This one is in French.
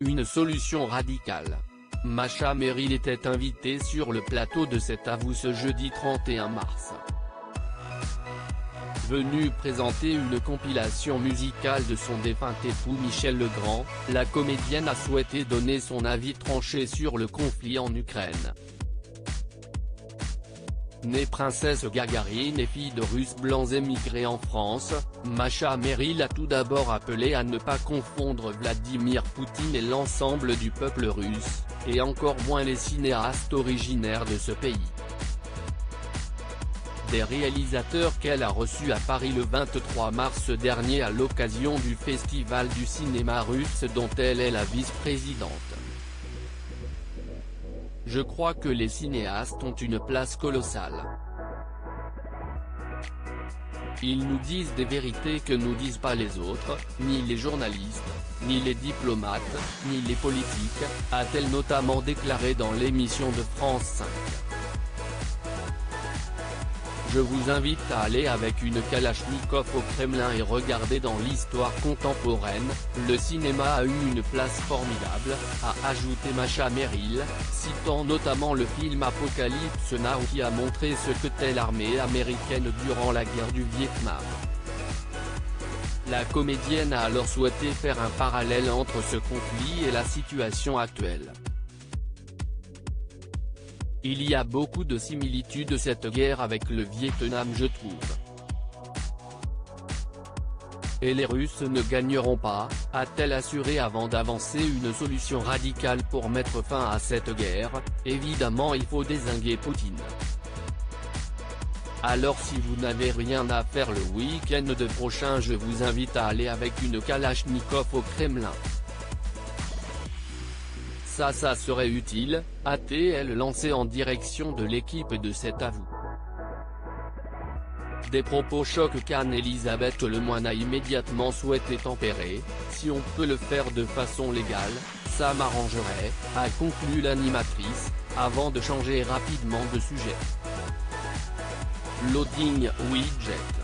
Une solution radicale. Masha Merrill était invitée sur le plateau de C'est à vous ce jeudi 31 mars. Venue présenter une compilation musicale de son défunt époux Michel Legrand, la comédienne a souhaité donner son avis tranché sur le conflit en Ukraine. Née princesse Gagarine et fille de Russes blancs émigrés en France, Masha Merrill a tout d'abord appelé à ne pas confondre Vladimir Poutine et l'ensemble du peuple russe, et encore moins les cinéastes originaires de ce pays. Des réalisateurs qu'elle a reçus à Paris le 23 mars dernier à l'occasion du Festival du cinéma russe dont elle est la vice-présidente. Je crois que les cinéastes ont une place colossale. Ils nous disent des vérités que nous disent pas les autres, ni les journalistes, ni les diplomates, ni les politiques, a-t-elle notamment déclaré dans l'émission de France 5. Je vous invite à aller avec une Kalachnikov au Kremlin et regarder dans l'histoire contemporaine, le cinéma a eu une place formidable, a ajouté Masha Merrill, citant notamment le film Apocalypse Now qui a montré ce que qu'était l'armée américaine durant la guerre du Vietnam. La comédienne a alors souhaité faire un parallèle entre ce conflit et la situation actuelle. Il y a beaucoup de similitudes cette guerre avec le Vietnam je trouve. Et les Russes ne gagneront pas, a-t-elle assuré avant d'avancer une solution radicale pour mettre fin à cette guerre, évidemment il faut dézinguer Poutine. Alors si vous n'avez rien à faire le week-end de prochain je vous invite à aller avec une Kalachnikov au Kremlin. Ça serait utile, a-t-elle lancé en direction de l'équipe de C'est à vous. Des propos chocs qu'Anne-Elisabeth Lemoine a immédiatement souhaité tempérer, si on peut le faire de façon légale, ça m'arrangerait, a conclu l'animatrice, avant de changer rapidement de sujet. Loading widget.